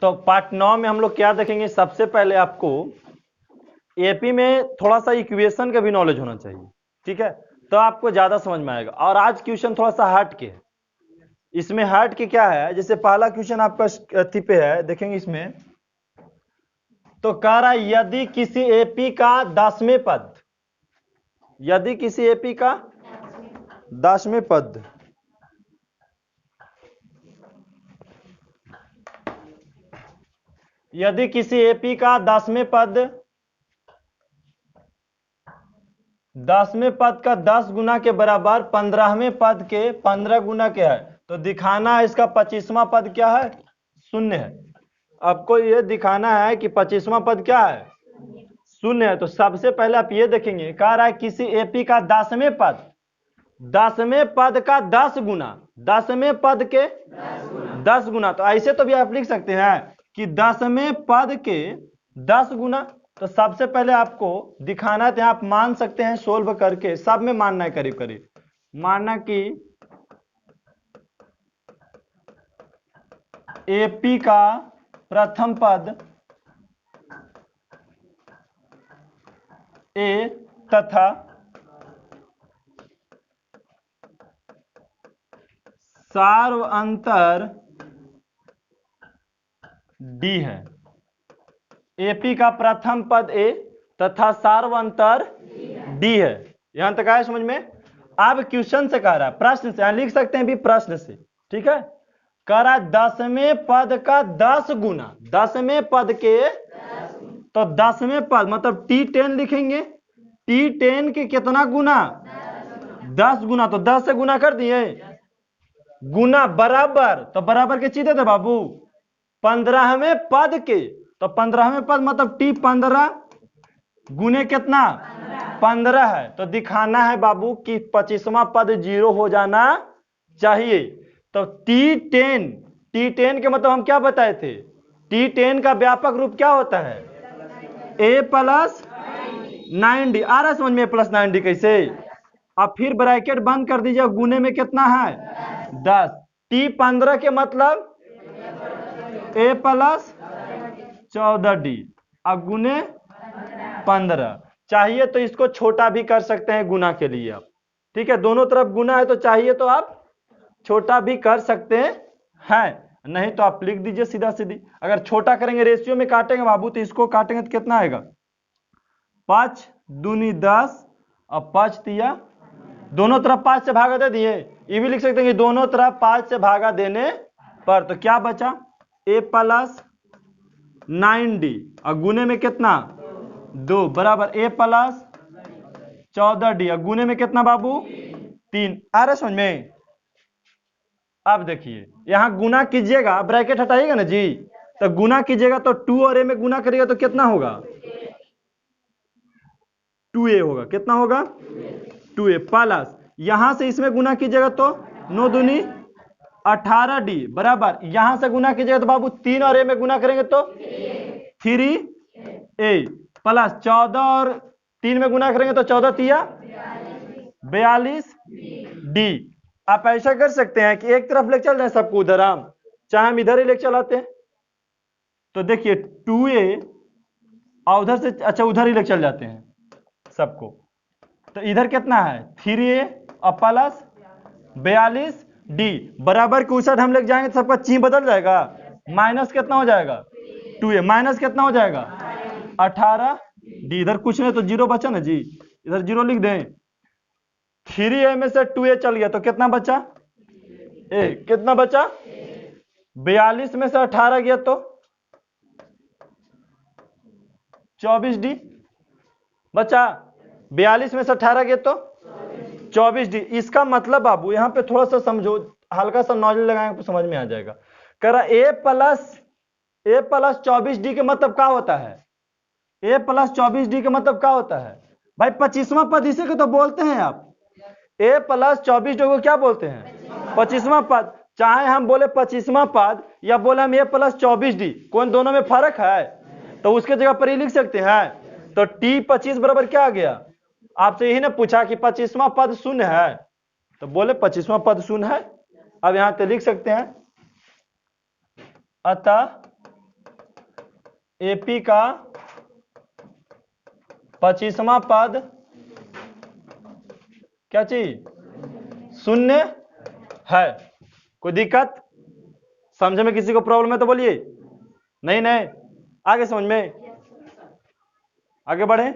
तो पार्ट 9 में हम लोग क्या देखेंगे, सबसे पहले आपको एपी में थोड़ा सा इक्वेशन का भी नॉलेज होना चाहिए, ठीक है, तो आपको ज्यादा समझ में आएगा। और आज क्वेश्चन थोड़ा सा हट के है, इसमें हट के क्या है, जैसे पहला क्वेश्चन आपका अथी पे है, देखेंगे इसमें तो कह रहा है यदि किसी एपी का 10वें पद, यदि किसी एपी का 10वें पद यदि किसी एपी का 10वें पद 10वें पद का 10 गुना के बराबर 15वें पद के 15 गुना के है, तो दिखाना है इसका 25वां पद क्या है, शून्य है। आपको ये दिखाना है कि 25वां पद क्या है, शून्य है। तो सबसे पहले आप ये देखेंगे, कह रहा है किसी एपी का 10वें पद, 10वें पद का 10 गुना, 10वें पद के 10 गुना, तो ऐसे तो भी आप लिख सकते हैं कि 10वें पद के 10 गुना। तो सबसे पहले आपको दिखाना है, आप मान सकते हैं सोल्व करके, सब में मानना है करीब करीब, मानना कि एपी का प्रथम पद ए तथा सार्व अंतर डी है। एपी का प्रथम पद ए तथा सार्व अंतर डी है। यहां तक आया समझ में। अब क्वेश्चन से कह रहा है, प्रश्न से, यहां लिख सकते हैं भी प्रश्न से, ठीक है। कह रहा है 10वें पद का 10 गुना, 10वें पद के, तो 10वें पद मतलब T10 लिखेंगे, T10 के कितना गुना, 10 गुना, तो 10 से गुना कर दिए, गुना बराबर, तो बराबर के चीजें थे बाबू 15वें पद के, तो 15वें पद मतलब T15 गुने कितना 15 है। तो दिखाना है बाबू कि 25वां पद 0 हो जाना चाहिए। तो T10, T10 के मतलब हम क्या बताए थे, T10 का व्यापक रूप क्या होता है, A प्लस 9D। आ रहा है समझ में, प्लस 9D कैसे। अब फिर ब्रैकेट बंद कर दीजिए, गुने में कितना है 10, T15 के मतलब A प्लस 14D, अब गुने 15 चाहिए, तो इसको छोटा भी कर सकते हैं गुना के लिए आप, ठीक है, दोनों तरफ गुना है तो चाहिए तो आप छोटा भी कर सकते हैं, नहीं तो आप लिख दीजिए सीधा सीधी। अगर छोटा करेंगे रेशियो में काटेंगे बाबू, तो इसको काटेंगे तो कितना आएगा, 5 दूनी 10 और 5 तिया, दोनों तरफ 5 से भागा दे दिए। ये भी लिख सकते हैं कि दोनों तरफ 5 से भागा देने पर, तो क्या बचा A प्लस 9D और गुने में कितना 2 बराबर A प्लस 14D और गुने में कितना बाबू 3। आ रहा समझ में। अब देखिए यहां गुना कीजिएगा, ब्रैकेट हटाइएगा ना जी, तो गुना कीजिएगा तो 2 और A में गुना करिएगा तो कितना होगा 2A होगा, कितना होगा 2A प्लस, यहां से इसमें गुना कीजिएगा तो 9 दूनी 18D बराबर, यहां से गुना कीजिएगा तो बाबू 3 और A में गुना करेंगे तो 3A प्लस 14 और 3 में गुना करेंगे तो 14 तिया 42D। आप ऐसा कर सकते हैं कि एक तरफ लेके चल जाए सबको उधर, हम चाहे हम इधर ही लेके चलाते हैं, तो देखिए 2A और उधर से, अच्छा उधर ही लेके चल जाते हैं सबको, तो इधर कितना है 3A और प्लस 42D बराबर के उस हम लेके जाएंगे तो सबका चिन्ह बदल जाएगा, माइनस कितना हो जाएगा 2A, माइनस कितना हो जाएगा 18D, इधर कुछ नहीं तो 0 बचा ना जी, इधर 0 लिख दें। 3A में से 2A चल गया तो कितना बचा A, कितना बचा 42 में से 18 गया तो 24D बचा, 42 में से 18 गया तो 24D। इसका मतलब बाबू यहां पे थोड़ा सा समझो, हल्का सा नॉलेज लगाएंगे तो समझ में आ जाएगा। कह रहा A प्लस 24D के मतलब क्या होता है, A प्लस 24D के मतलब क्या होता है भाई 25वां पद, इसे को तो बोलते हैं आप, A प्लस 24D को क्या बोलते हैं 25वां पद। चाहे हम बोले 25वां पद या बोले हम A प्लस 24D, कौन दोनों में फर्क है, तो उसके जगह पर ही लिख सकते हैं। तो T25 बराबर क्या आ गया, आपसे यही ना पूछा कि 25वां पद शून्य है, तो बोले 25वां पद शून्य है। अब यहां पे लिख सकते हैं अतः एपी का 25वां पद क्या चीज शून्य है। कोई दिक्कत समझे में किसी को प्रॉब्लम है तो बोलिए। नहीं नहीं आगे समझ में, आगे बढ़े।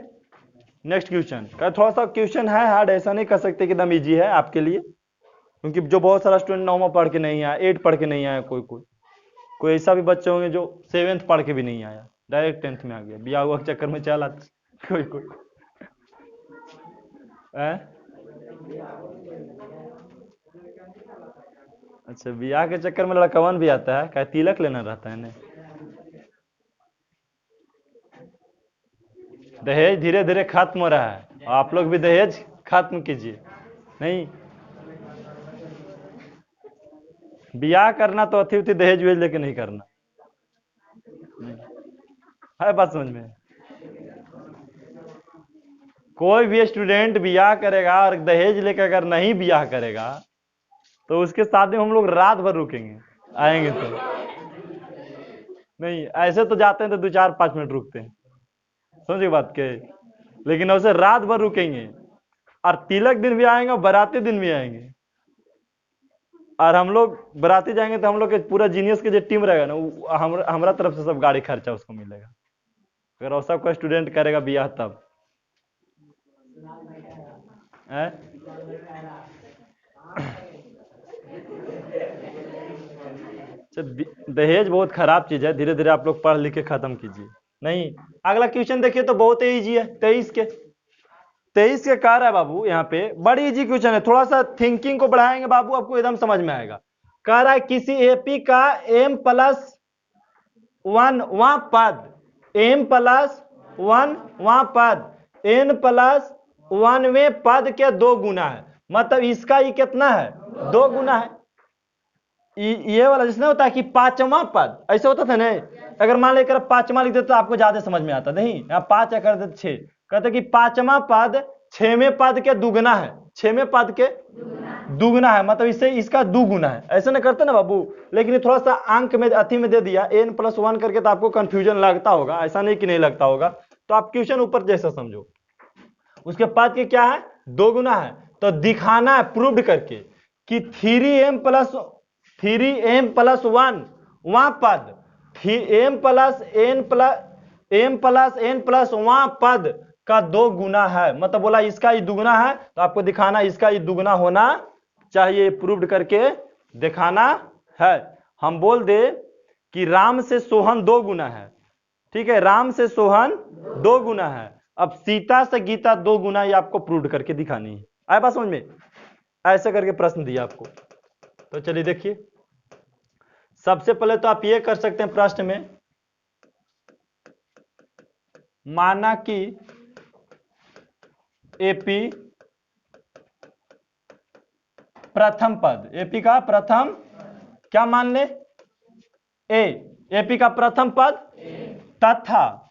नेक्स्ट क्वेश्चन का थोड़ा सा क्वेश्चन है हार्ड, ऐसा नहीं कर सकते कि एकदम इजी है आपके लिए, क्योंकि जो बहुत सारा स्टूडेंट 9वां पढ़ के नहीं आया, 8 पढ़ के नहीं आया, कोई ऐसा भी बच्चे होंगे जो 7th पढ़ के भी नहीं आया, डायरेक्ट 10th में आ गया, बिया हुआ के चक्कर में चला कोई अच्छा बियाह के चक्कर में लड़कवन भी आता है, क्या तिलक लेना रहता है ना। दहेज धीरे धीरे खत्म हो रहा है, आप लोग भी दहेज खत्म कीजिए। नहीं बियाह करना तो अति उति दहेज वेज लेके नहीं करना है, बात समझ में। कोई भी स्टूडेंट बियाह करेगा और दहेज लेकर अगर नहीं बियाह करेगा तो उसके शादी में हम लोग रात भर रुकेंगे, आएंगे तो नहीं, ऐसे तो जाते हैं तो 2-4-5 मिनट रुकते हैं, समझे बात के, लेकिन उसे रात भर रुकेंगे और तिलक दिन भी आएंगे और बाराती दिन भी आएंगे। और हम लोग बाराती जाएंगे तो हम लोग के पूरा जीनियस के जो टीम रहेगा ना, हमारा तरफ से सब गाड़ी खर्चा उसको मिलेगा, अगर ऐसा कोई स्टूडेंट करेगा बियाह तब। दहेज बहुत खराब चीज है, धीरे धीरे आप लोग पढ़ लिख के खत्म कीजिए। नहीं अगला क्वेश्चन देखिए तो बहुत इजी है, 23 के कह रहा है बाबू, यहाँ पे बड़ी इजी क्वेश्चन है, थोड़ा सा थिंकिंग को बढ़ाएंगे बाबू, आपको एकदम समझ में आएगा। कह रहा है किसी एपी का m+1 वां पद, m+1 वां पद n+1वें पद के 2 गुना है, मतलब इसका ये कितना है 2 गुना है। ये वाला जिसने होता है कि 5वां पद, ऐसे होता था ना, अगर मान लेकर 5वां लिख देते तो आपको ज्यादा समझ में आता, नहीं यहाँ 5 कर देते 6, कहते कि 5वां पद 6वें पद के दुगना है, 6वें पद के दुगना है, मतलब इससे इसका 2 गुना है, ऐसे ना करते ना बाबू। लेकिन ये थोड़ा सा अंक में अति में दे दिया n+1 करके, तो आपको कंफ्यूजन लगता होगा, ऐसा नहीं कि नहीं लगता होगा, तो आप क्वेश्चन ऊपर जैसा समझो, उसके पद के क्या है 2 गुना है, तो दिखाना है प्रूव्ड करके कि 3m+1 वां पद m+n+1 पद का 2 गुना है, मतलब बोला इसका ये दुगुना है, तो आपको दिखाना इसका ये दुगुना होना चाहिए, प्रूव्ड करके दिखाना है। हम बोल दे कि राम से सोहन 2 गुना है, ठीक है, राम से सोहन 2 गुना है, अब सीता से गीता 2 गुना, ये आपको प्रूव्ड करके दिखानी है। आए बात समझ में, ऐसे करके प्रश्न दिया आपको। तो चलिए देखिए, सबसे पहले तो आप ये कर सकते हैं प्रश्न में, माना कि एपी प्रथम पद, एपी का प्रथम क्या मान ले एपी का प्रथम पद तथा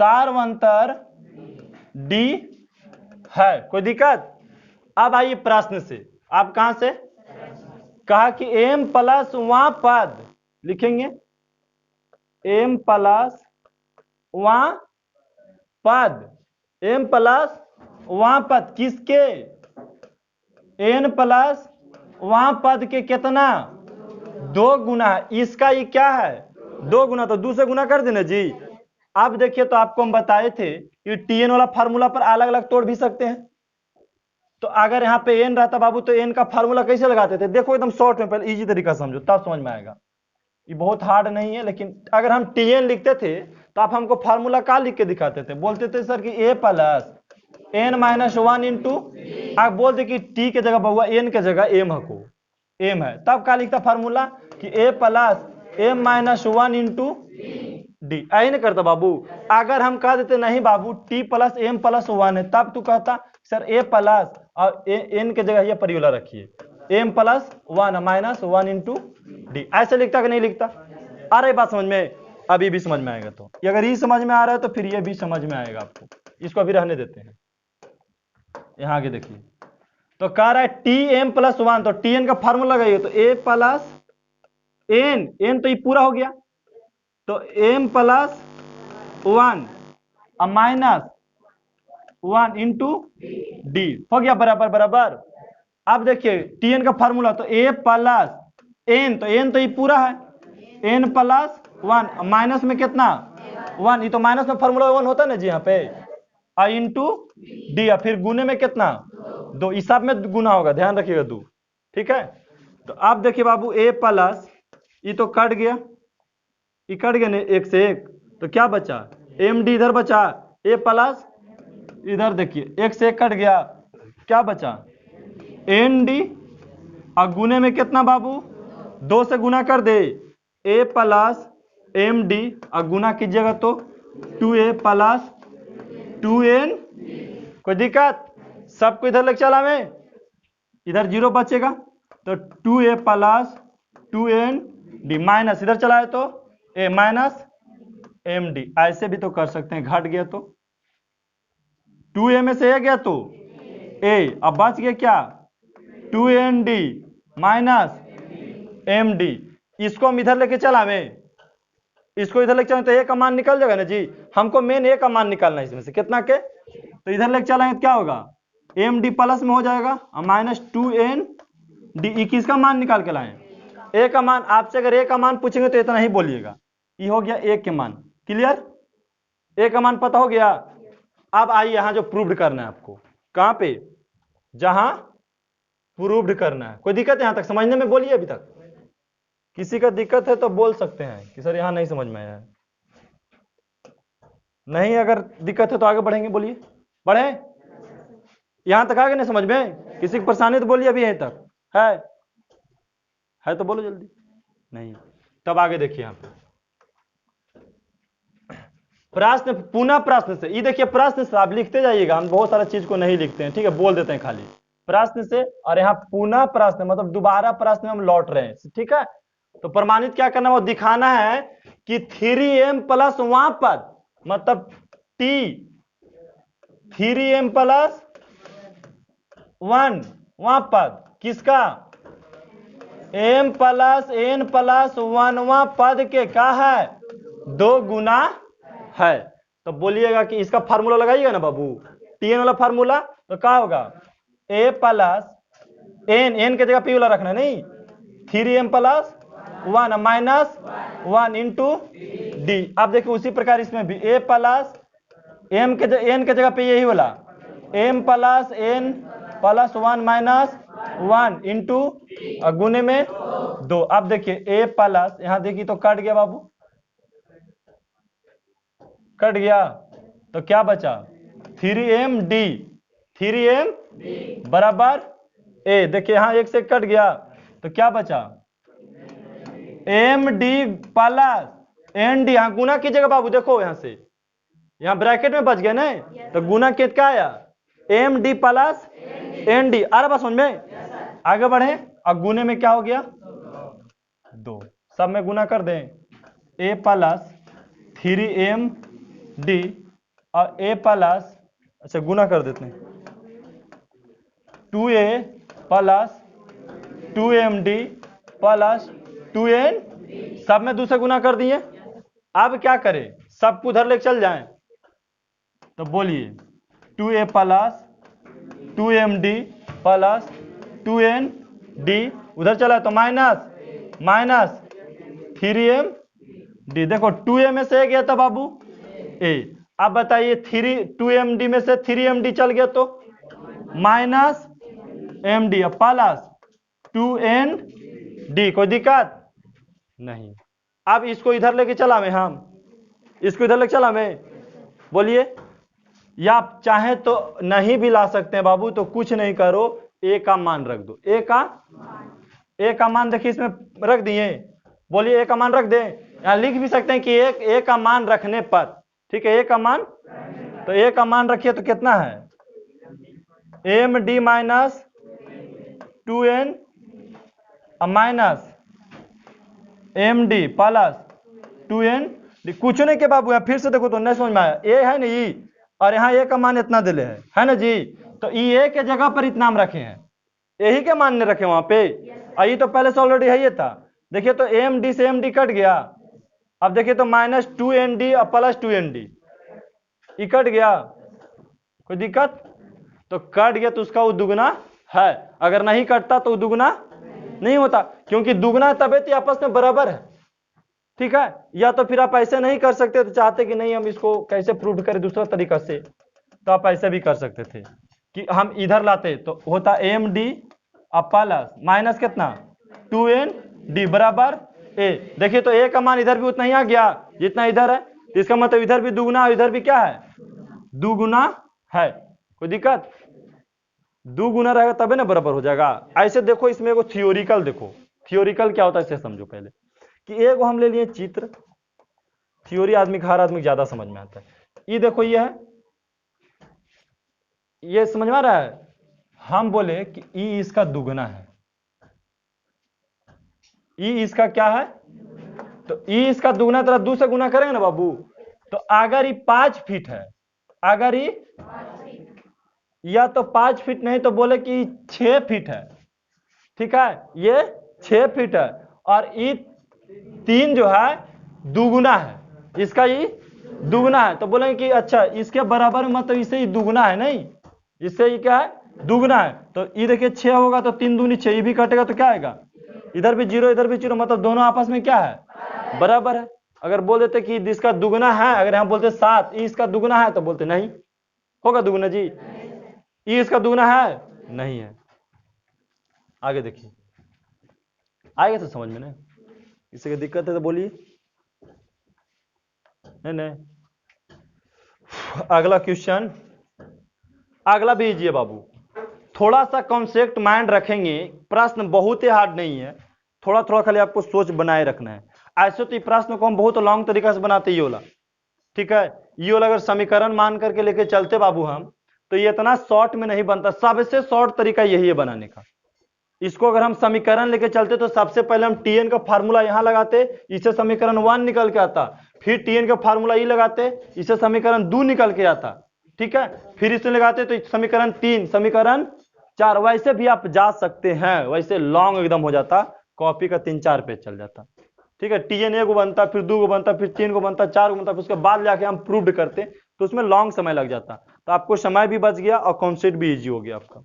सार्वंतर डी है। कोई दिक्कत? अब आइए प्रश्न से, आप कहां से कहा कि m+1 पद लिखेंगे, m+1 पद, m+1 पद किसके n+1 पद के कितना 2 गुना है, इसका ये क्या है 2 गुना, तो 2 से गुना कर देना जी। अब देखिए तो आपको हम बताए थे कि tn वाला फार्मूला पर अलग अलग तोड़ भी सकते हैं, तो अगर यहाँ पे n रहता बाबू तो n का फार्मूला कैसे लगाते थे, देखो एकदम शॉर्ट में, पहले इजी तरीका समझो तब समझ में आएगा, ये बहुत हार्ड नहीं है। लेकिन अगर हम tn लिखते थे तो आप हमको फार्मूला क्या लिख के दिखाते थे, बोलते थे सर कि a+n-1 इंटू, आप बोलते कि t के जगह बहुआ n के जगह m हको m है, तब क्या लिखता फार्मूला कि a+m-1 इंटू डी, ऐसे नहीं करता बाबू। अगर हम कह देते नहीं बाबू t+m+1 है, तब तू कहता सर a प्लस और n के जगह ये परियोला रखिए m+1 -1 इंटू डी, ऐसे लिखता कि नहीं लिखता? आ रही बात समझ में? अभी भी समझ में आएगा, तो अगर ये समझ में आ रहा है तो फिर ये भी समझ में आएगा आपको, इसको अभी रहने देते हैं। यहाँ आगे देखिए, तो कह रहा है टी एम प्लस 1, तो टी एन का फार्मूला लगाइए, तो ए प्लस एन, एन तो ये पूरा हो गया, तो M plus 1 minus 1 into D हो गया बराबर बराबर। अब देखिए टी एन का फार्मूला, तो ए प्लस एन, तो एन तो ये पूरा है, एन प्लस 1 माइनस में कितना 1, ये तो माइनस में फार्मूला 1 होता है ना जी यहाँ पे, आई इंटू डी, फिर गुने में कितना 2, इस सब में गुना होगा, ध्यान रखिएगा 2, ठीक है। तो अब देखिए बाबू ए प्लस, ये तो कट गया, ये कट गया ना एक से एक, तो क्या बचा एम डी इधर बचा, ए प्लस इधर देखिए एक से एक कट गया, क्या बचा एन डी, और गुने में कितना बाबू 2 से गुना कर दे, ए प्लस एम डी, और गुना कीजिएगा तो 2a प्लस 2n, कोई दिक्कत, सबको इधर लेके चला में, इधर 0 बचेगा, तो 2a plus 2n D, minus इधर चला है तो a माइनस एम डी, ऐसे भी तो कर सकते हैं, घट गया तो 2a में से a गया तो a, अब बच गया क्या 2n D minus M D, इसको हम इधर लेके चलावे, इसको इधर लेके चलाएं तो ए का मान निकल जाएगा ना जी, हमको मेन ए का मान निकालना है इसमें से कितना के, तो इधर लेके चलाएंगे तो क्या होगा एम डी प्लस में हो जाएगा और माइनस 2n डी, किसका मान निकाल के लाएं ए का मान। आपसे अगर ए का मान पूछेंगे तो इतना ही बोलिएगा, ये हो गया ए के मान, क्लियर, ए का मान पता हो गया। अब आइए यहां जो प्रूव्ड करना है आपको, कहां पे, जहां प्रूव्ड करना है, कोई दिक्कत है यहां तक समझने में, बोलिए अभी तक किसी का दिक्कत है तो बोल सकते हैं कि सर यहां नहीं समझ में आया है, नहीं अगर दिक्कत है तो आगे बढ़ेंगे, बोलिए बढ़े, यहां तक आगे नहीं समझ में, किसी की परेशानी तो बोलिए अभी यहीं तक है तो बोलो जल्दी, नहीं तब आगे देखिए यहां पे प्रश्न, पुनः प्रश्न से, ये देखिए प्रश्न से आप लिखते जाइएगा, हम बहुत सारा चीज को नहीं लिखते हैं, ठीक है, बोल देते हैं खाली प्रश्न से, और यहाँ पुनः प्रश्न मतलब दोबारा प्रश्न में हम लौट रहे हैं, ठीक है। तो प्रमाणित क्या करना है, वो दिखाना है कि 3m प्लस वहां पद मतलब t 3m प्लस 1 वहां पद किसका m प्लस n प्लस 1 वहां पद के का है 2 गुना है। तो बोलिएगा कि इसका फार्मूला लगाइएगा ना बाबू, tn वाला फार्मूला, तो क्या होगा a प्लस n के जगह p वाला रखना नहीं, 3m plus 1 minus 1 into D. अब देखिए उसी प्रकार इसमें भी a प्लस n के जगह पे यही वाला m plus n plus 1 minus 1 into गुने में 2। अब देखिए a प्लस, यहां देखिए तो कट गया बाबू, कट गया, तो क्या बचा 3m डी, 3m बराबर a, देखिए यहां एक से कट गया तो क्या बचा M D plus N D, यहां गुना कीजिएगा बाबू, देखो यहां से यहां ब्रैकेट में बच गया ना, तो गुना कितना आया M D plus N D, आ रहा बात समझ में, आगे बढ़े, और गुने में क्या हो गया 2, सब में गुना कर दें, ए प्लस 3m डी और ए प्लस, अच्छा गुना कर देते हैं 2a plus 2m D plus 2n, सब में 2 से गुना कर दिए। अब क्या करें, सबको उधर लेके चल जाएं, तो बोलिए 2a plus 2m D plus 2n D, उधर चला तो माइनस 3m डी, देखो 2a में से गया था बाबू a, अब बताइए 2m डी में से 3m डी चल गया तो minus m D plus 2n D, कोई दिक्कत नहीं। अब इसको इधर लेके चला में, हम इसको इधर लेके चला में, बोलिए, या आप चाहे तो नहीं भी ला सकते हैं बाबू, तो कुछ नहीं करो, ए का मान रख दो, ए का मान देखिए इसमें रख दिए, बोलिए ए का मान रख दें, यहां लिख भी सकते हैं कि ए का मान रखने पर, ठीक है, ए का मान, तो ए का मान रखिए तो कितना है M D minus 2n minus M D plus 2n, कुछ नहीं के बाबू, यहाँ फिर से देखो तो नहीं समझ में आया, ए है ना ये, और यहाँ ए का मान इतना दिले है ना जी, तो ये ए के जगह पर इतना हम रखे हैं, यही के मानने रखे वहां पे। ये तो पहले से ऑलरेडी है ये था। देखिए तो AMD से AMD कट गया। अब देखिए तो -2ND और +2ND ये कट गया, कोई दिक्कत? तो कट गया तो उसका वो दुगना है, अगर नहीं कटता तो वो दुगना नहीं होता, क्योंकि दुगना तबे तो आपस में बराबर है। ठीक है, या तो फिर आप ऐसे नहीं कर सकते तो चाहते कि नहीं हम इसको कैसे प्रूव करें दूसरा तरीका से, तो आप ऐसे भी कर सकते थे कि हम इधर लाते तो होता AMD और प्लस माइनस कितना 2ND बराबर A। देखिए तो A का मान इधर भी उतना ही आ गया जितना इधर है, तो इसका मतलब इधर भी दुगुना और इधर भी क्या है दुगुना है। कोई दिक्कत? दुगुना रहेगा तबे ना बराबर हो जाएगा। ऐसे देखो इसमें एगो थियोरिकल, देखो थियोरिकल क्या होता है इसे समझो पहले कि एगो हम ले लिए चित्र, थ्योरी आदमी हर आदमी ज्यादा समझ में आता है। ये देखो ये है, ये समझ में आ रहा है। हम बोले कि ई इसका दुगना है, ई इसका क्या है, तो ई इसका दुगना तरह 2 से गुना करेंगे ना बाबू, तो अगर ये 5 फीट है, अगर ये या तो 5 फीट नहीं तो बोले कि 6 फीट है। ठीक है, ये 6 फीट है और ये 3 जो है दुगुना है, इसका ये दुगना है, तो बोलेंगे कि अच्छा इसके बराबर मतलब इससे ही दुगना है, नहीं इससे ही क्या है दुगना है। तो ये देखिए 6 होगा तो 3 दूनी 6, ये भी कटेगा तो क्या आएगा इधर भी 0 इधर भी 0, मतलब दोनों आपस में क्या है बराबर है। अगर बोल देते कि इसका दुगना है, अगर हम बोलते 7 ये इसका दुगना है तो बोलते नहीं होगा दुगना जी, ये इसका दुगना है नहीं है। आगे देखिए आएगा तो समझ में, नहीं किसी की दिक्कत है तो बोलिए। नहीं अगला क्वेश्चन, अगला भी लीजिए बाबू, थोड़ा सा कॉन्सेप्ट माइंड रखेंगे, प्रश्न बहुत ही हार्ड नहीं है, थोड़ा थोड़ा खाली आपको सोच बनाए रखना है। ऐसे तो प्रश्न को हम बहुत लॉन्ग तरीका से बनाते ये वाला, ठीक है, ये वाला अगर समीकरण मान करके लेके चलते बाबू हम, तो ये इतना शॉर्ट में नहीं बनता, सबसे शॉर्ट तरीका यही है बनाने का। इसको अगर हम समीकरण लेके चलते तो सबसे पहले हम TN का फार्मूला यहां लगाते, इससे समीकरण 1 निकल के आता, फिर TN का फार्मूला ये लगाते, इससे समीकरण 2 निकल के आता, ठीक है, फिर इसे लगाते तो समीकरण 3 समीकरण 4, वैसे भी आप जा सकते हैं, वैसे लॉन्ग एकदम हो जाता, कॉपी का 3-4 पेज चल जाता। ठीक है, TN 1 बनता, फिर 2 बनता, फिर 3 बनता, 4 बनता, फिर उसके बाद जाके हम प्रूव करते तो उसमें लॉन्ग समय लग जाता, तो आपको समय भी बच गया और कॉन्सेप्ट भी इजी हो गया आपका।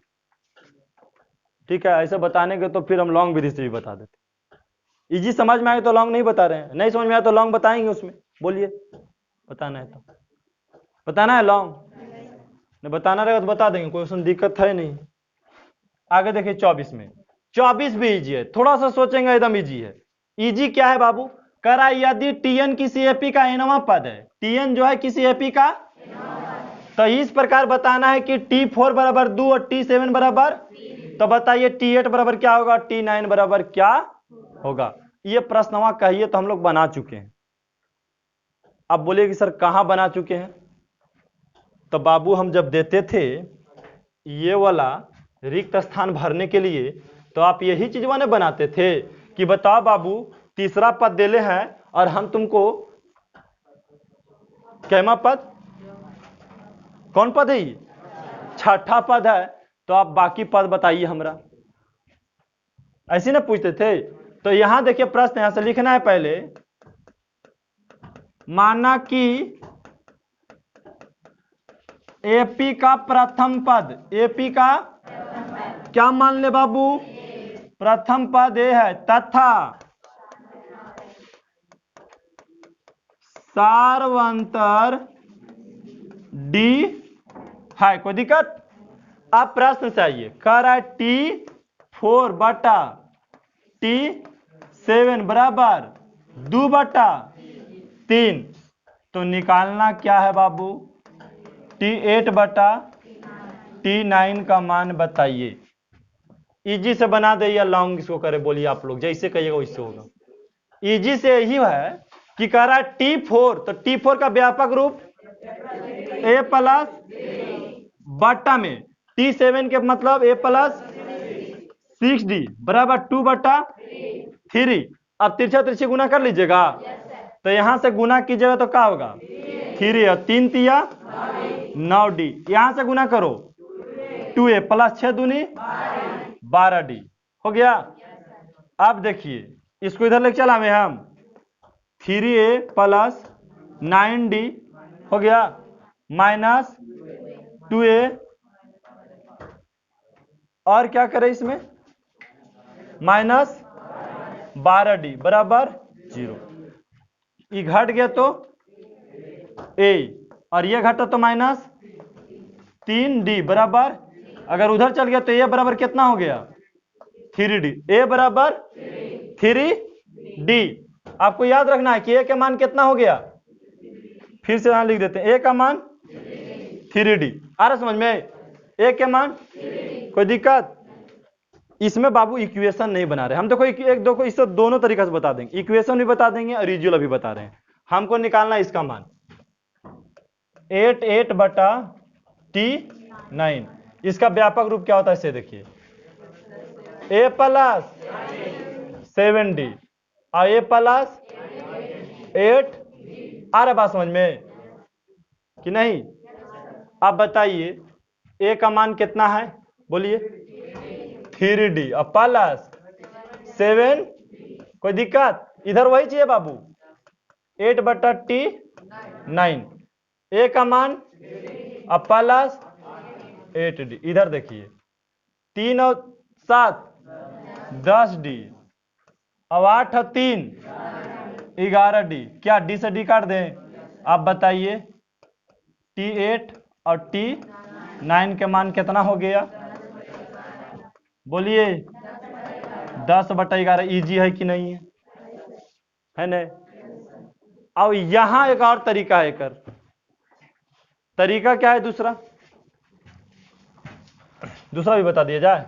ठीक है, ऐसे बताने के तो फिर हम लॉन्ग विधि से भी बता देते। इजी समझ में आए तो लॉन्ग नहीं बता रहे हैं, नहीं समझ में आए तो लॉन्ग बताएंगे उसमें, बोलिए बताना है तो बताना है, लॉन्ग नहीं बताना रहेगा तो बता देंगे, कोई उसमें दिक्कत है नहीं। आगे देखिए 24 में, 24 भी इजी है, थोड़ा सा सोचेंगे एकदम इजी है। इजी क्या है बाबू, करा यदि TN किसी AP का nवां पद है, TN जो है किसी AP का, तो इस प्रकार बताना है कि T4 बराबर 2 और T7 बराबर, तो बताइए T8 बराबर क्या होगा, T9 बराबर क्या होगा। ये प्रश्नवा कहिए तो हम लोग बना चुके हैं। अब बोलिए कि सर कहां बना चुके हैं, तो बाबू हम जब देते थे ये वाला रिक्त स्थान भरने के लिए, तो आप यही चीज वाले बनाते थे कि बताओ बाबू तीसरा पद देले हैं और हम तुमको कैमा पद, कौन पद है, छठा पद है, तो आप बाकी पद बताइए हमरा, ऐसे ना पूछते थे। तो यहां देखिए प्रश्न यहां से लिखना है पहले, माना कि AP का प्रथम पद, AP का क्या मान ले बाबू, प्रथम पद A है, तथा सार्वंतर D है, कोई दिक्कत? अब प्रश्न चाहिए, कह रहा है T4 बटा T7 बराबर 2 बटा 3, तो निकालना क्या है बाबू, T8 बटा T9 का मान बताइए। इजी से बना दे या लॉन्ग इसको करे, बोलिए आप लोग, जैसे कहिएगा वैसे होगा। इजी से यही है कि कह रहा है T4, तो T4 का व्यापक रूप A प्लस बटा में T7 के मतलब A प्लस 6D बराबर 2 बटा 3। अब तिरछा तिरछी गुना कर लीजिएगा, तो यहां से गुना कीजिएगा तो क्या होगा 3 और 3 तिया 9D, यहां से गुना करो 2A प्लस 6 दूनी 12D हो गया। अब देखिए इसको इधर लेके चला में हम 3A प्लस 9D हो गया माइनस 2A और क्या करें इसमें माइनस 12D बराबर 0। ये घट गया तो A और ये घटा तो माइनस 3D बराबर, अगर उधर चल गया तो A बराबर कितना हो गया 3D। A बराबर 3D। आपको याद रखना है कि A का मान कितना हो गया, फिर से यहां लिख देते हैं A का मान 3D। आ रहा समझ में, A के मान कोई दिक्कत। इसमें बाबू इक्वेशन नहीं बना रहे हम, देखो एक दो को इससे दोनों तरीका से बता देंगे, इक्वेशन भी बता देंगे और यूजुअल भी बता रहे हैं। हमको निकालना इसका मान 8 बटा T9। इसका व्यापक रूप क्या होता है इसे देखिए A प्लस 7D और A प्लस 8। आ रहा बात समझ में कि नहीं। अब बताइए A का मान कितना है बोलिए 3D और प्लस 7, कोई दिक्कत। इधर वही चाहिए बाबू 8 बटा T9। A का मान और प्लस 8D। इधर देखिए 3 और 7 10D और 8 और 3 11D। क्या D से D काट दें। आप बताइए T8 और T9 के मान कितना हो गया बोलिए 10 बटा 11। ईजी है कि नहीं है नहीं। अब यहां एक और तरीका है कर, तरीका क्या है दूसरा भी बता दिया जाए।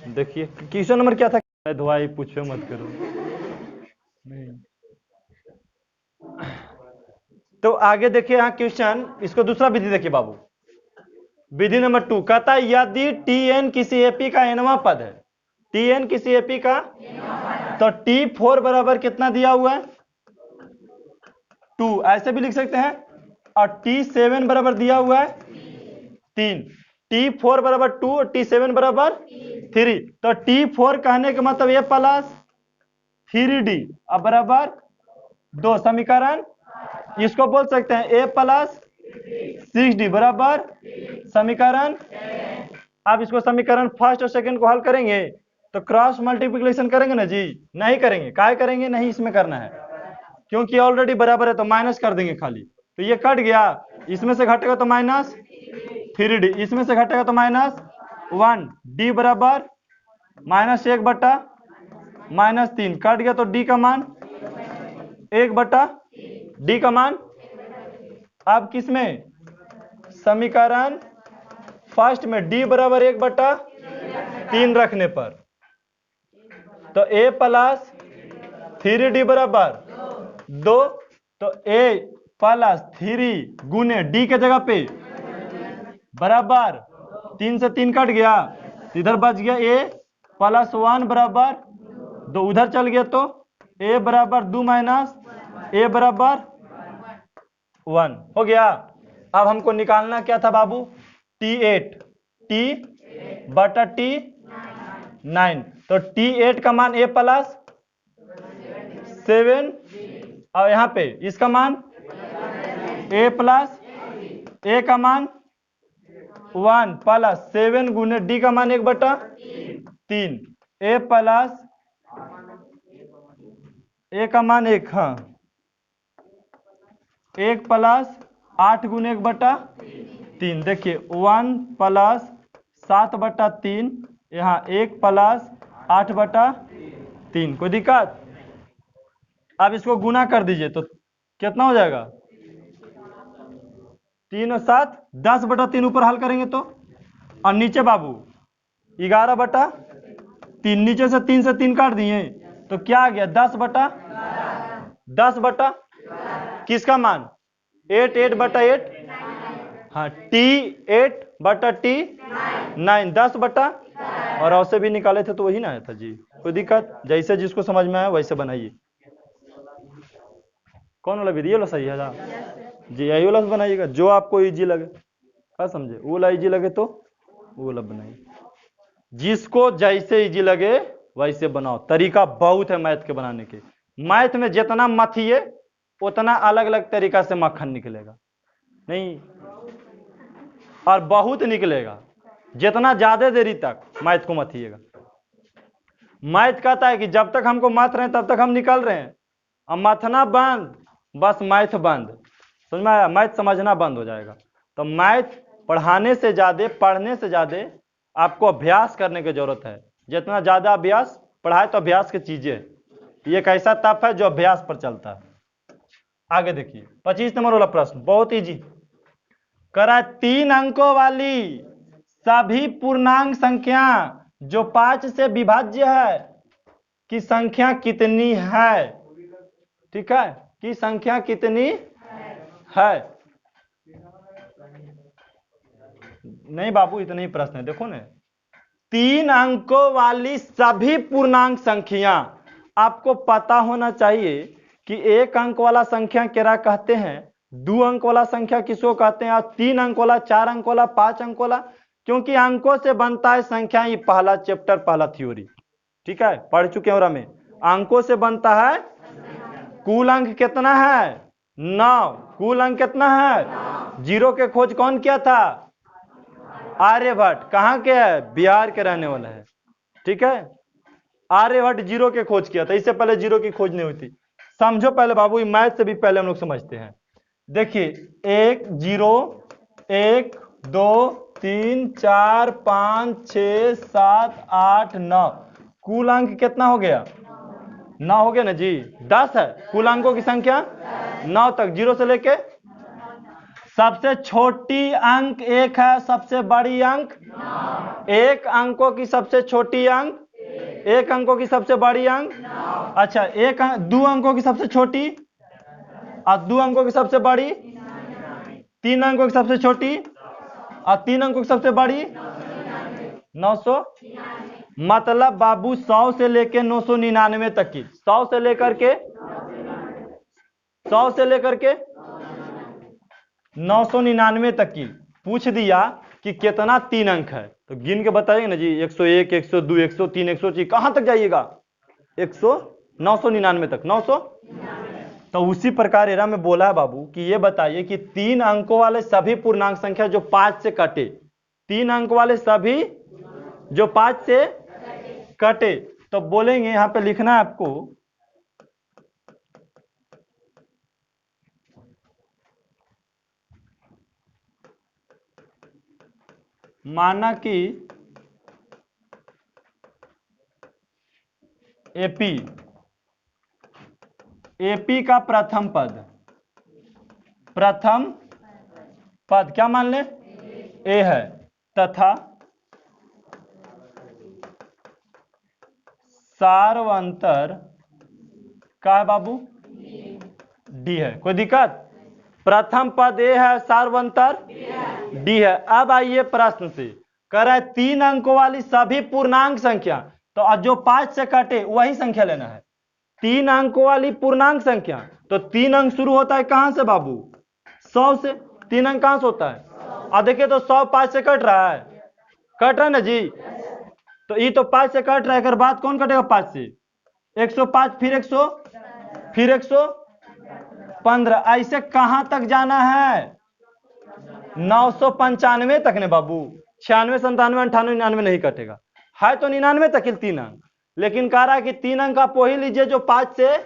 देखिए क्वेश्चन नंबर क्या था, दुआई पूछो मत करो नहीं। तो आगे देखिए यहाँ क्वेश्चन, इसको दूसरा विधि देखिए बाबू। विधि नंबर 2 कहता है यदि Tn किसी एपी का nवां पद है, Tn किसी एपी का, तो T4 बराबर कितना दिया हुआ है 2, ऐसे भी लिख सकते हैं। और T7 बराबर दिया हुआ है 3। T4 बराबर 2 और T7 बराबर 3। तो T4 कहने का मतलब ये प्लस 3D अब बराबर 2। समीकरण इसको बोल सकते हैं A प्लस 6D बराबर समीकरण। अब इसको समीकरण फर्स्ट और सेकंड को हल करेंगे तो क्रॉस मल्टीप्लिकेशन करेंगे ना जी, नहीं करेंगे। काय करेंगे नहीं, इसमें करना है क्योंकि ऑलरेडी बराबर है तो माइनस कर देंगे खाली। तो ये कट गया, इसमें से घटेगा तो माइनस 3D, इसमें से घटेगा तो माइनस 1D बराबर माइनस 1 बटा माइनस 3। कट गया तो D का मान 1 बटा D का मान। अब किसमें समीकरण फर्स्ट में D बराबर 1 बटा 3 रखने पर तो A प्लस 3D बराबर 2। तो A प्लस 3 गुने D के जगह पे बराबर 3 से 3 कट गया, इधर बच गया A प्लस 1 बराबर 2। उधर चल गया तो A बराबर 2 माइनस A बराबर 1 हो गया। अब हमको निकालना क्या था बाबू T8 T बटा T9। तो T8 का मान A प्लस 7 और यहाँ पे इसका मान A प्लस A का मान 1 प्लस 7 गुने D का मान 1 बटा 3। A प्लस A का मान 1, हाँ 1 प्लस 8 गुने 1 बटा 3। देखिए 1 प्लस 7 बटा 3, यहाँ 1 प्लस 8 बटा 3, कोई दिक्कत। अब इसको गुना कर दीजिए तो कितना हो जाएगा 3 और 7 10 बटा 3 ऊपर हल करेंगे तो, और नीचे बाबू 11 बटा 3। नीचे से 3 से 3 काट दिए तो क्या आ गया 10 बटा किसका मान 8 बटा 8, हाँ T8 बटा T9 10 बटा, और औसे भी निकाले थे तो वही ना आया था जी, कोई दिक्कत। जैसे जिसको समझ में आया वैसे बनाइए। कौन वाला विधि वाला सही है ना जी, यही वाला बनाइएगा जो आपको इजी लगे। क्या समझे, वो वाला इजी लगे तो वो वाला बनाइए, जिसको जैसे इजी लगे वैसे बनाओ। तरीका बहुत है मैथ के बनाने के। मैथ में जितना मथिए उतना अलग अलग तरीका से मक्खन निकलेगा, नहीं और बहुत निकलेगा, जितना ज्यादा देरी तक मैथ को मथिएगा। मैथ कहता है कि जब तक हमको मथ रहे हैं तब तक हम निकल रहे हैं, अब मथना बंद, बस मैथ बंद, समझ में आया? मैथ समझना बंद हो जाएगा। तो मैथ पढ़ाने से ज्यादा, पढ़ने से ज्यादा आपको अभ्यास करने की जरूरत है। जितना ज्यादा अभ्यास, पढ़ाए तो अभ्यास की चीजें, ये एक ऐसा तप है जो अभ्यास पर चलता है। आगे देखिए 25 नंबर वाला प्रश्न बहुत इजी करा। 3 अंकों वाली सभी पूर्णांक संख्या जो 5 से विभाज्य है की संख्या कितनी है? ठीक है, की संख्या कितनी है? नहीं बाबू, इतना ही प्रश्न है, देखो ना। 3 अंकों वाली सभी पूर्णांक संख्या, आपको पता होना चाहिए कि 1 अंक वाला संख्या क्या कहते हैं, 2 अंक वाला संख्या किसको कहते हैं, और 3 अंक वाला, 4 अंक वाला, 5 अंक वाला, क्योंकि अंकों से बनता है संख्या। ये पहला चैप्टर, पहला थ्योरी, ठीक है, पढ़ चुके हैं। और हमें अंकों से बनता है। कुल अंक कितना है? 9। कुल अंक कितना है? 0 के खोज कौन किया था? आर्यभट्ट। कहां के है? बिहार के रहने वाला है, ठीक है। आर्यभट्ट 0 के खोज किया था, इससे पहले 0 की खोज नहीं हुई थी। समझो पहले बाबू, मैथ से भी पहले हम लोग समझते हैं। देखिए 1 0 1 2 3 4 5 6 7 8 9, कुल अंक कितना हो गया? 9 हो गया ना जी। 10 है कुल अंकों की संख्या, 9 तक, 0 से लेके। सबसे छोटी अंक 1 है, सबसे बड़ी अंक 1 अंकों की सबसे छोटी अंक, 1 अंकों की सबसे बड़ी अंक। अच्छा, 2 अंकों की सबसे छोटी और 2 अंकों की सबसे बड़ी, 3 अंकों की सबसे छोटी और 3 अंकों की सबसे बड़ी 900। मतलब बाबू 100 से लेके 999 तक की, 100 से लेकर के 999 तक की पूछ दिया कि कितना 3 अंक है, तो गिन के बताइए ना जी। 101 102 103 104, कहां तक जाइएगा? 999 तक, 900। तो उसी प्रकार एरा में बोला है बाबू कि ये बताइए कि 3 अंकों वाले सभी पूर्णांक संख्या जो 5 से कटे, 3 अंक वाले सभी जो 5 से कटे, तो बोलेंगे यहां पे लिखना है आपको, माना कि एपी का प्रथम पद क्या मान ले? ए है, तथा सार्वंतर का है बाबू? डी है। कोई दिक्कत? प्रथम पद ए है, सार्वंतर डी है। अब आइए प्रश्न से, कह रहा है 3 अंकों वाली सभी पूर्णांक संख्या, तो जो 5 से कटे वही संख्या लेना है। 3 अंकों वाली पूर्णांक संख्या, तो 3 अंक शुरू होता है कहां से बाबू? 100 से। 3 अंक कहां से होता है? और देखिए तो 100 5 से कट रहा है, कट रहा है ना जी। तो ये तो 5 से कट रहा है, अगर बात कौन कटेगा 5 से? 105, फिर 100, फिर 115, ऐसे कहां तक जाना है? 995 तक ने बाबू। 96 97 98 99 नहीं कटेगा, है तो 99 तक ही 3 अंक, लेकिन कह रहा है कि 3 अंक आप वही लीजिए जो 5 से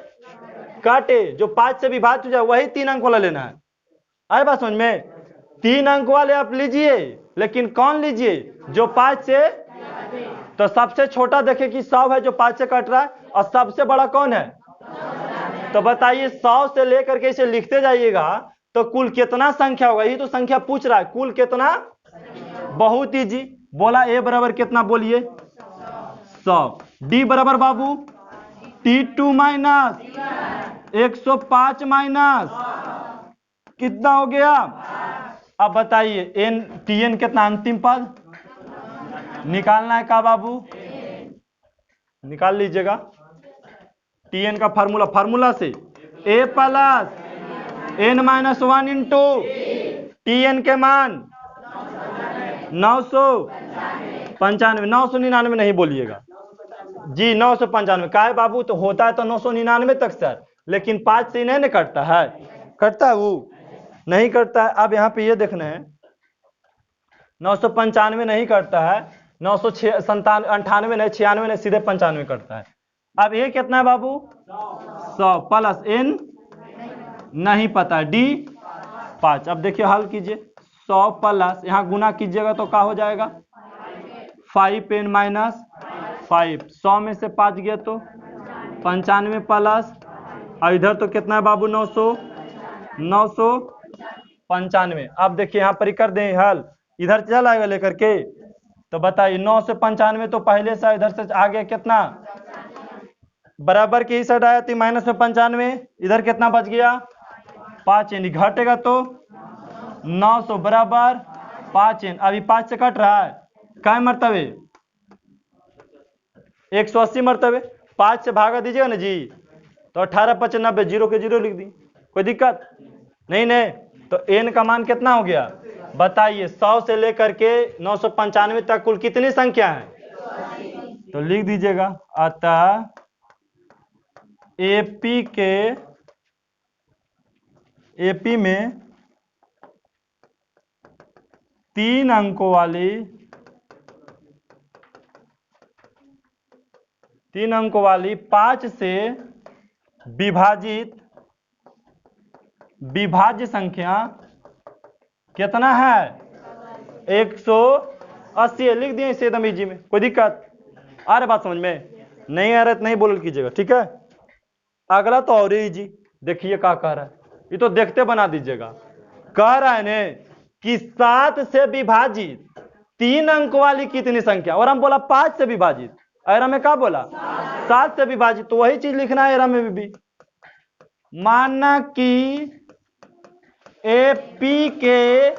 काटे, जो 5 से विभाजित हो जाए, वही 3 अंक वाला लेना है। आए बात समझ में? 3 अंक वाले आप लीजिए, लेकिन कौन लीजिए? जो 5 से, तो सबसे छोटा देखे कि 100 है जो 5 से कट रहा है, और सबसे बड़ा कौन है? तो बताइए 100 से लेकर के इसे लिखते जाइएगा तो कुल कितना संख्या होगा? यही तो संख्या पूछ रहा है, कुल कितना? बहुत इजी। बोला ए बराबर कितना? बोलिए 100। डी बराबर बाबू T2 माइनस 105 माइनस कितना हो गया? अब बताइए एन Tn कितना? अंतिम पद निकालना है का बाबू? निकाल लीजिएगा। Tn का फार्मूला से a plus n minus 1 into Tn के मान 995, 999 नहीं बोलिएगा जी, 995 का है बाबू, तो होता है तो 999 तक सर, लेकिन 5 से नहीं कटता है, कटता है वो नहीं कटता है। अब यहाँ पे ये देखना है 995 नहीं कटता है, 998 नहीं, 96 नहीं, सीधे 95 कटता है। अब ये कितना है बाबू 100 प्लस n नहीं पता डी 5। अब देखिए हल कीजिए 100 प्लस यहाँ गुना कीजिएगा तो क्या हो जाएगा 5n माइनस 5, 100 में से 5 गया तो 95 प्लस, और इधर तो कितना है बाबू 995। अब देखिए यहाँ पर कर दें हल, इधर चल आएगा लेकर के, तो बताइए 9 से 95 तो पहले से इधर से आ गया कितना, बराबर के ही साइड आया तो माइनस में 95, इधर कितना बच गया 5 n, घटेगा तो 900 बराबर 5 n। अभी 5 से कट रहा है क्या मरतबे 180 मरतबे, 5 से भागा दीजिएगा ना जी, तो 1895 जीरो के जीरो लिख दी, कोई दिक्कत नहीं नहीं। तो n का मान कितना हो गया बताइए, 100 से लेकर के 995 तक कुल कितनी संख्या है, तो लिख दीजिएगा। अतः एपी में 3 अंकों वाली 5 से विभाज्य संख्या कितना है 180, लिख दिए इसे एकदम इजी में, कोई दिक्कत आ रहा बात समझ में, नहीं आ रहा तो नहीं बोल कीजिएगा, ठीक है। अगला तो और इजी, देखिए क्या कह रहा है, ये तो देखते बना दीजिएगा। कह रहा है ने कि 7 से विभाजित 3 अंक वाली कितनी संख्या, और हम बोला 5 से विभाजित, एरा में क्या बोला 7 से विभाजित, तो वही चीज लिखना है एरा में भी। मानना कि एपी के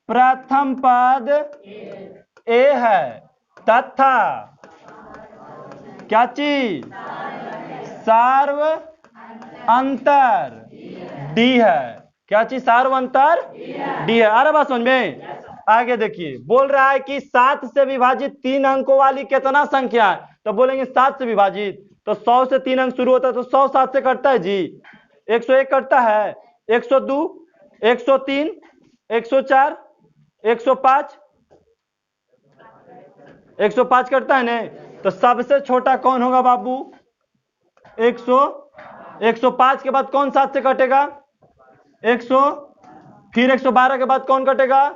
प्रथम पद ए है तथा क्या चीज सार्व अंतर डी है, क्या चीज सार्व अंतर डी है। आ रहा बात समझ में, आगे देखिए बोल रहा है कि 7 से विभाजित 3 अंकों वाली कितना संख्या है, तो बोलेंगे 7 से विभाजित, तो 100 से 3 अंक शुरू होता है तो 100 7 से कटता है जी, 101 कटता है, 102, 103, 104, 105, 105 कटता है नहीं, तो सबसे छोटा कौन होगा बाबू 105 के बाद कौन 7 से कटेगा 100, फिर 112 के बाद कौन कटेगा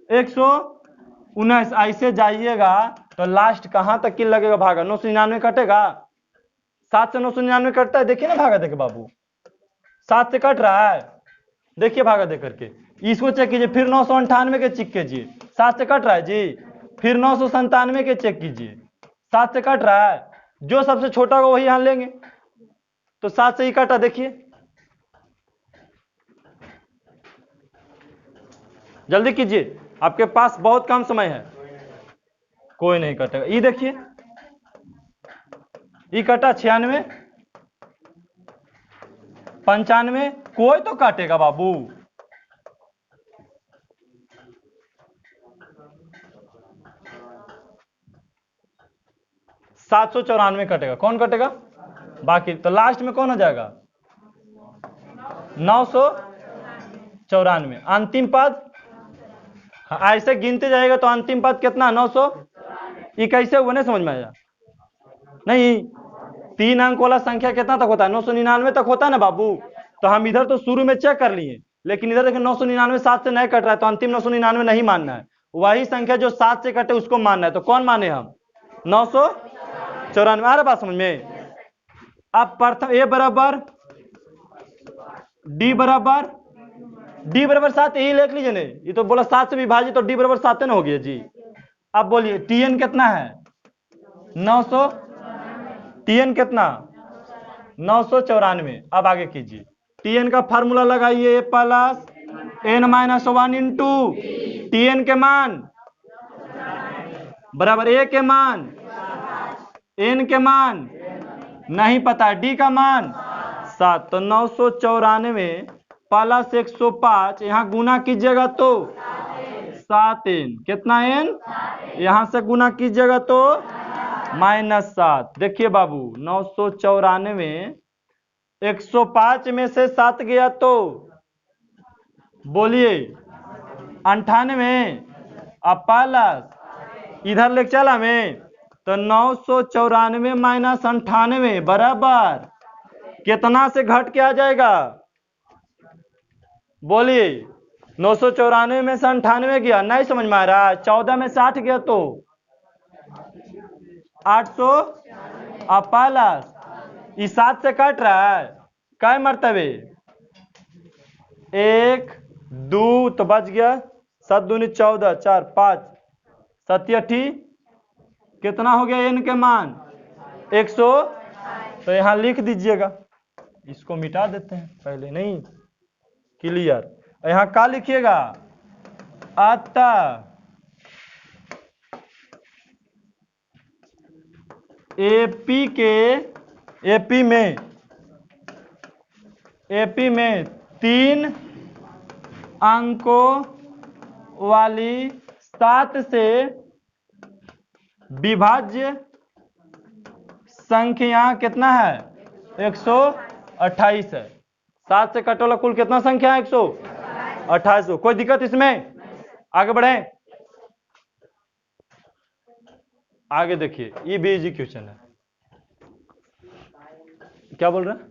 119, ऐसे जाइएगा तो लास्ट कहां तक किल लगेगा भागा 999 कटेगा, 7 से 999 कटता है, देखिए ना भागा देखे बाबू 7 से कट रहा है, देखिए भागा दे करके इसको चेक कीजिए, फिर 998 के चेक कीजिए 7 से कट रहा है जी, फिर 997 के चेक कीजिए 7 से कट रहा है, जो सबसे छोटा होगा वही यहां लेंगे, तो 7 से ही कटा, देखिए जल्दी कीजिए, आपके पास बहुत कम समय है, कोई नहीं कटेगा। ये देखिए ये कटा 96, 95, कोई तो काटेगा बाबू, $794 कटेगा, कौन कटेगा बाकी, तो लास्ट में कौन हो जाएगा 994, अंतिम पद ऐसे गिनते जाएगा तो अंतिम पद कितना 900, ये कैसे हुआ नहीं समझ में आया, नहीं 3 अंक वाला संख्या कितना तक होता है 999 तक होता है ना बाबू, तो हम इधर तो शुरू में चेक कर लिए, लेकिन इधर देखिए 999 7 से नहीं कट रहा है, तो अंतिम 999 नहीं मानना है, वही संख्या जो 7 से कटे उसको मानना है, तो कौन माने हम 994। आ रहा बात समझ में। अब प्रथम ए बराबर डी बराबर 7, यही लिख लीजिए ने, ये तो बोला 7 से विभाजित तो डी बराबर 7 ना हो गया जी। अब बोलिए टीएन कितना है 900, टीएन कितना 994। अब आगे कीजिए, टीएन का फार्मूला लगाइए plus n minus 1 into TN के मान बराबर ए के मान n के मान नहीं पता, डी का मान 7, तो 994 प्लस 105, यहाँ गुना कीजिएगा तो 7n। कितना n? यहां से गुना कीजिएगा तो -7। देखिए बाबू 994, 105 में से 7 गया तो बोलिए 98, अब प्लस इधर लेके चला में तो 994 माइनस 98 बराबर कितना से घट के आ जाएगा? बोलिए 994 में से 98 गया, नहीं समझ में आ रहा? 14 में से 8 गया तो 800, अब प्लस इस 7 से कट रहा है काय मरतबे 1 2 तो बच गया 7 दूनी 14, 4 5 7 कितना हो गया n के मान 100। तो यहां लिख दीजिएगा, इसको मिटा देते हैं पहले, नहीं क्लियर। यहां क्या लिखिएगा? अतः एपी में 3 अंकों वाली 7 से विभाज्य संख्या कितना है? 128 है। 7 से कटोला कुल कितना संख्या है? 128। कोई दिक्कत इसमें? आगे बढ़े, आगे देखिए, ये भी इजी क्वेश्चन है। क्या बोल रहे हैं?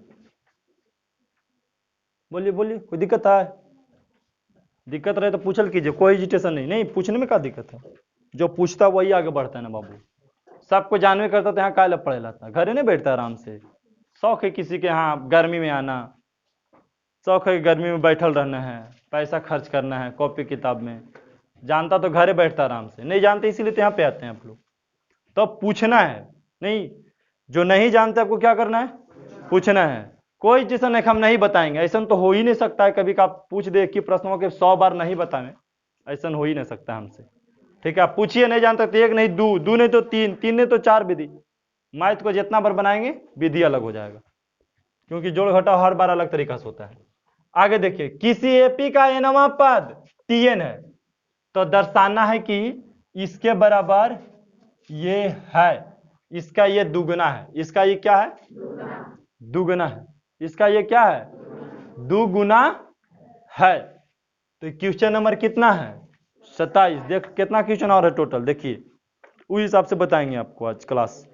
बोलिए बोलिए, कोई दिक्कत है? दिक्कत रहे तो पूछल कीजिए, कोई एजिटेशन नहीं पूछने में क्या दिक्कत है? जो पूछता वही आगे बढ़ता है ना बाबू। सबको जानवे करता तो यहाँ काय लग पड़े लाता, घरे नहीं बैठता आराम से। शौक है किसी के यहाँ गर्मी में आना, शौक है गर्मी में बैठल रहना है, पैसा खर्च करना है कॉपी किताब में। जानता तो घरे बैठता आराम से, नहीं जानते इसीलिए तो यहाँ पे आते हैं आप लोग। तो पूछना है, नहीं जो नहीं जानते आपको क्या करना है? पूछना है। कोई जैसा नहीं हम नहीं बताएंगे, ऐसा तो हो ही नहीं सकता है। कभी का आप पूछ दे कि प्रश्नों के 100 बार नहीं बताएं, ऐसा हो ही नहीं सकता हमसे। ठीक है, आप पूछिए, नहीं जानते तो 1 नहीं 2, 2 नहीं तो 3, 3 नहीं तो 4 विधि। मैथ को जितना बार बनाएंगे विधि अलग हो जाएगा, क्योंकि जोड़ घटाव हर बार अलग तरीका से होता है। आगे देखिए, किसी एपी का nवां पद tn है तो दर्शाना है कि इसके बराबर ये है, इसका ये दुगुना है, इसका ये क्या है? दुगुना है। इसका ये क्या है? दुगुना है। तो क्वेश्चन नंबर कितना है? 27। देख कितना क्वेश्चन और है टोटल, देखिए उस हिसाब से बताएंगे आपको आज क्लास।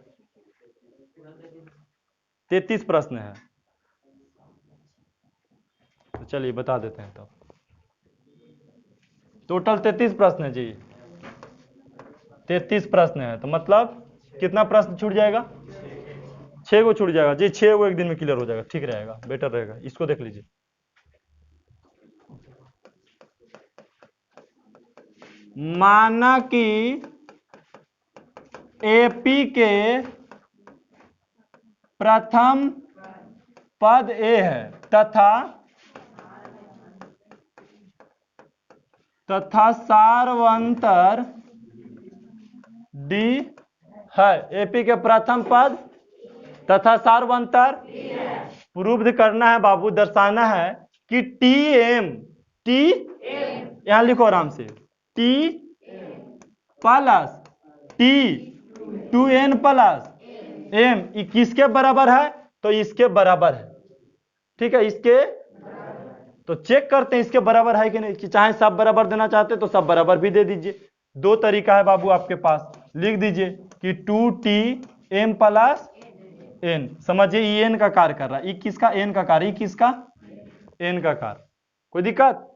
33 प्रश्न है, तो चलिए बता देते हैं। तो टोटल 33 प्रश्न है जी, 33 प्रश्न है। तो मतलब कितना प्रश्न छूट जाएगा? 6 को छूट जाएगा जी। 6 को एक दिन में क्लियर हो जाएगा, ठीक रहेगा, बेटर रहेगा। इसको देख लीजिए, माना कि एपी के प्रथम पद ए है तथा सार्वंतर डी है। एपी के प्रथम पद तथा सार्वंतर प्रूव करना है बाबू, दर्शाना है कि टी यहां लिखो आराम से, T plus T 2n plus m किसके बराबर है? तो इसके बराबर है। ठीक है, इसके तो चेक करते हैं इसके बराबर है कि नहीं। कि चाहे सब बराबर देना चाहते तो सब बराबर भी दे दीजिए। 2 तरीका है बाबू आपके पास, लिख दीजिए कि 2t m प्लस n। समझिए ये n का कार्य कर रहा है, किसका? n का कार्य, किसका? n का कार्य। कोई दिक्कत?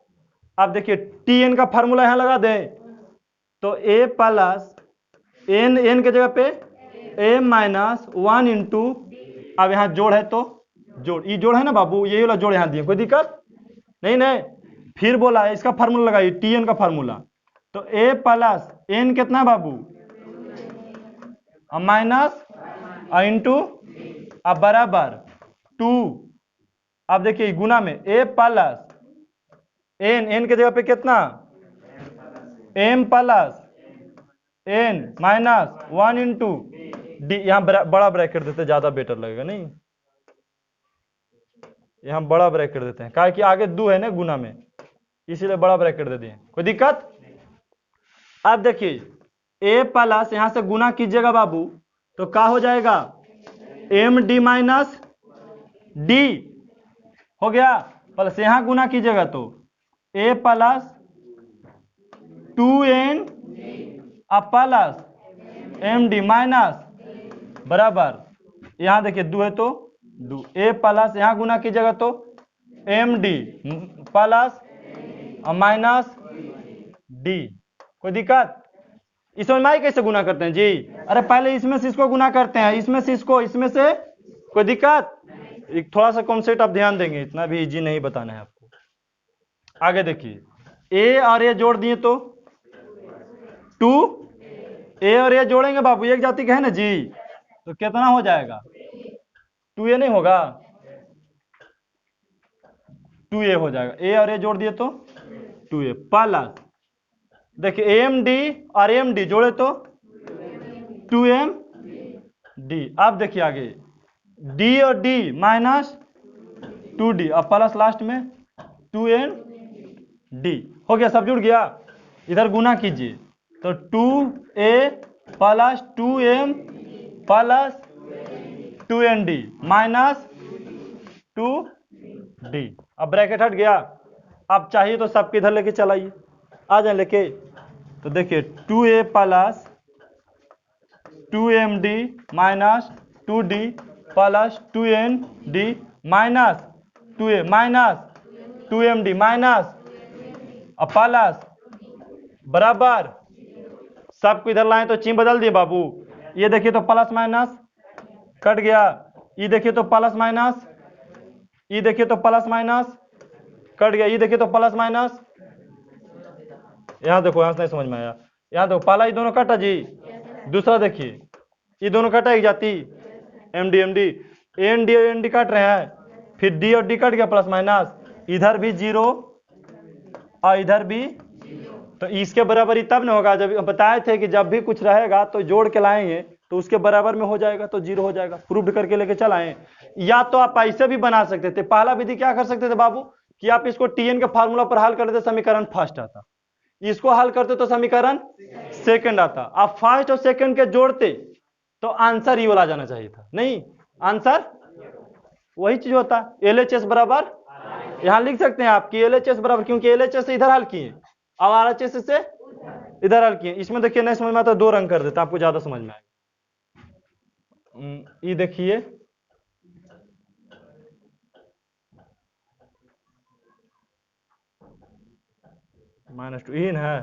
अब देखिए tn का फार्मूला यहां लगा दे तो a प्लस n के जगह पे a माइनस 1 इंटू, अब यहां जोड़ है तो जोड़, ये जोड़ है ना बाबू, यही वाला जोड़ यहां दिए। कोई दिक्कत नहीं। फिर बोला है इसका फार्मूला लगाइए, tn का फार्मूला। तो a प्लस n कितना बाबू? माइनस इंटू अब बराबर 2। अब देखिए गुना में a प्लस n के जगह पे कितना? m plus n minus 1 into D. यहां बड़ा ब्रैकेट देते ज्यादा बेटर लगेगा, नहीं यहां बड़ा ब्रैकेट देते हैं, क्या कि आगे 2 है ना गुना में, इसीलिए बड़ा ब्रैकेट दे दिए। कोई दिक्कत? अब देखिए ए प्लस यहां से गुना कीजिएगा बाबू तो क्या हो जाएगा एम डी माइनस डी हो गया, प्लस यहां गुना कीजिएगा तो A plus 2n plus M D minus बराबर यहां देखिए 2 है तो 2 ए प्लस यहां गुना कीजिएगा तो M D plus minus D. कोई दिक्कत? इसमें माई कैसे गुना करते हैं जी? अरे पहले इसमें से इसको गुना करते हैं, इसमें से इसको, इसमें से। कोई दिक्कत? एक थोड़ा सा कॉन्सेप्ट आप ध्यान देंगे, इतना भी इजी नहीं बताना है आपको। आगे देखिए ए और ए जोड़ दिए तो 2 ए और ए जोड़ेंगे बाबू, एक जाति का है ना जी, तो कितना हो जाएगा 2a नहीं होगा, 2a हो जाएगा। ए और ए जोड़ दिए तो 2a प्लस देखिए एम डी और एम डी जोड़े तो 2m डी। अब देखिए आगे डी और डी माइनस 2d और प्लस लास्ट में 2n डी हो गया, सब जुड़ गया। इधर गुना कीजिए तो 2a plus 2m plus 2nd minus 2d। अब ब्रैकेट हट गया। अब चाहिए तो सबके इधर लेके चलाइए, आ जाए लेके। तो देखिए 2a plus 2md minus 2d plus 2nd minus 2a minus 2md minus plus बराबर सबको इधर लाए तो चिन्ह बदल दिए बाबू। ये देखिए तो प्लस माइनस कट गया, ये देखिए तो प्लस माइनस, ये देखिए तो प्लस माइनस कट गया, ये देखिए तो प्लस माइनस। यहाँ देखो, यहाँ से नहीं समझ में आया, यहाँ देखो पहला ये दोनों कटा जी, दूसरा देखिए ये दोनों कटा एक जाति एम डी एन डी कट रहे हैं, फिर डी और डी कट गया प्लस माइनस, इधर भी 0 और इधर भी, तो इसके बराबर ही तब न होगा। जब बताए थे कि जब भी कुछ रहेगा तो जोड़ के लाएंगे तो उसके बराबर में हो जाएगा, तो 0 हो जाएगा। प्रूफ करके लेके चल आए। या तो आप ऐसे भी बना सकते थे, पहला विधि क्या कर सकते थे बाबू कि आप इसको टीएन के फार्मूला पर हल करते समीकरण फर्स्ट आता, इसको हल करते तो समीकरण सेकंड आता। आप फर्स्ट और सेकंड के जोड़ते तो आंसर ये वाला जाना चाहिए था, नहीं आंसर वही चीज होता। एलएचएस बराबर यहां लिख सकते हैं आप कि एलएचएस बराबर, क्योंकि एलएचएस से इधर हल किए और आरएचएस से इधर हल किए। इसमें देखिए नहीं समझ में आता 2 रंग कर देता, आपको ज्यादा समझ में आएगा। ये देखिए -2 इन है